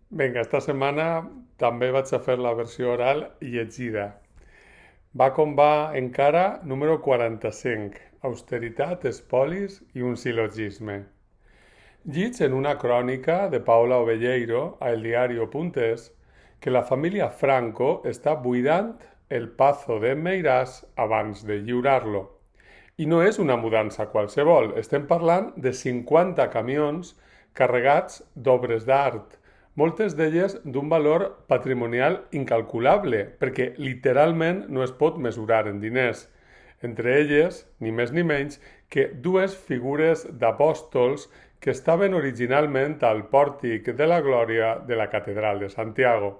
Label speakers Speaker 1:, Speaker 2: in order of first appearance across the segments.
Speaker 1: Vinga, esta setmana també vaig a fer la versió oral llegida. Va com va encara número 45, austeritat, espolis i un silogisme. Llits en una crònica de Paula Ovelleiro a El Diario.es que la família Franco està buidant el Pazo de Meiràs abans de lliurar-lo. I no és una mudança qualsevol, estem parlant de 50 camions carregats d'obres d'art, moltes d'elles d'un valor patrimonial incalculable, perquè literalment no es pot mesurar en diners. Entre elles, ni més ni menys, que dues figures d'apòstols que estaven originalment al pòrtic de la glòria de la Catedral de Santiago.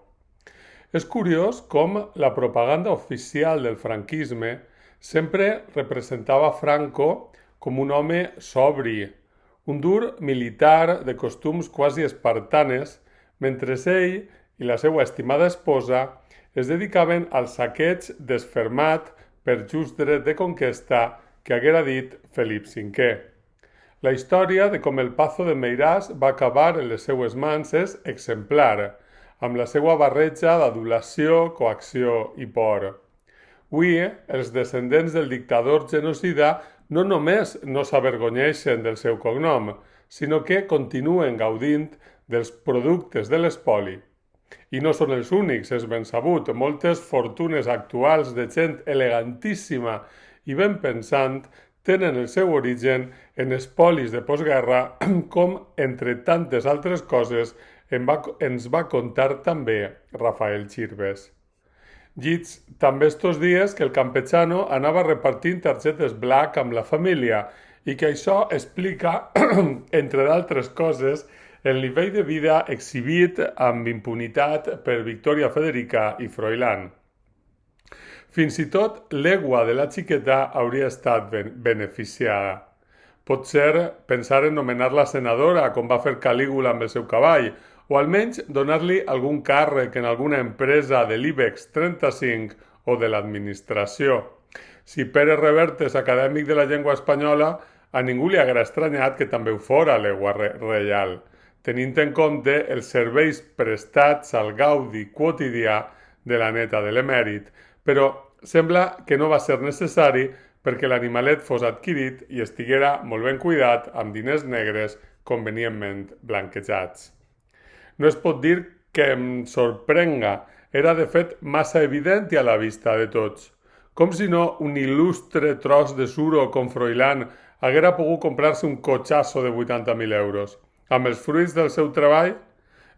Speaker 1: És curiós com la propaganda oficial del franquisme sempre representava Franco com un home sobri, un dur militar de costums quasi espartanes, mentre ell i la seva estimada esposa es dedicaven al saqueig desfermat per just dret de conquesta que haguera dit Felip V. La història de com el Pazo de Meiràs va acabar en les seues mans és exemplar, amb la seva barreja d'adulació, coacció i por. Avui, els descendents del dictador genocida no només no s'avergonyeixen del seu cognom, sinó que continuen gaudint dels productes de l'espoli. I no són els únics, és ben sabut. Moltes fortunes actuals de gent elegantíssima i ben pensant tenen el seu origen en espolis de postguerra, com, entre tantes altres coses, ens va contar també Rafael Chirves. Llits també estos dies que el campechano anava repartint targetes black amb la família i que això explica, entre d'altres coses, el nivell de vida exhibit amb impunitat per Victoria Federica i Froilán. Fins i tot l'egua de la xiqueta hauria estat beneficiada. Potser pensar en nomenar-la senadora, com va fer Calígula amb el seu cavall, o almenys donar-li algun càrrec en alguna empresa de l'IBEX 35 o de l'administració. Si Pere Reverte és acadèmic de la llengua espanyola, a ningú li haguera estranyat que també ho fora l'egua reial, tenint en compte els serveis prestats al gaudi quotidià de la neta de l'emèrit, però sembla que no va ser necessari perquè l'animalet fos adquirit i estiguera molt ben cuidat amb diners negres convenientment blanquejats. No es pot dir que em sorprenga, era de fet massa evident i a la vista de tots. Com si no un il·lustre tros de suro com Froilán haguera pogut comprar-se un cotxasso de 80.000 euros. Amb els fruits del seu treball?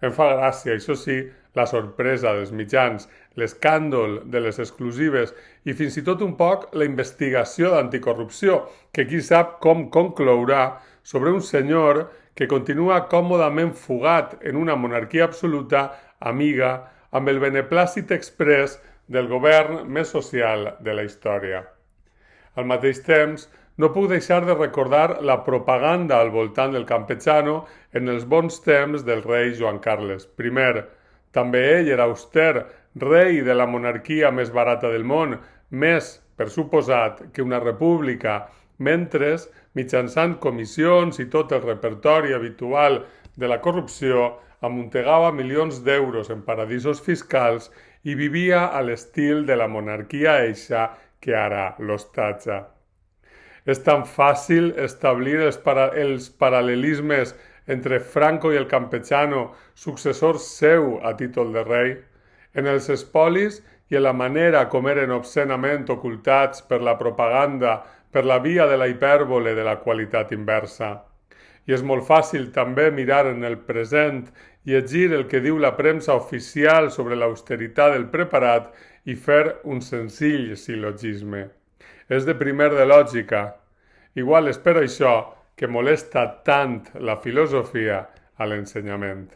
Speaker 1: Em fa gràcia, això sí, la sorpresa dels mitjans, l'escàndol de les exclusives i fins i tot un poc la investigació d'anticorrupció, que qui sap com conclourà sobre un senyor que continua còmodament fugat en una monarquia absoluta amiga amb el beneplàcit exprés del govern més social de la història. Al mateix temps, no puc deixar de recordar la propaganda al voltant del campechano en els bons temps del rei Joan Carles I. També ell era auster, rei de la monarquia més barata del món, més, per suposat, que una república, mentre, mitjançant comissions i tot el repertori habitual de la corrupció, amuntegava milions d'euros en paradisos fiscals i vivia a l'estil de la monarquia eixa que ara l'hostatja. És tan fàcil establir els paral·lelismes entre Franco i el campechano, successor seu a títol de rei, en els espolis i en la manera com eren obscenament ocultats per la propaganda per la via de la hipèrbole de la qualitat inversa. I és molt fàcil també mirar en el present, llegir el que diu la premsa oficial sobre l'austeritat del preparat i fer un senzill silogisme. És de primer de lògica. Igual és per això que molesta tant la filosofia a l'ensenyament.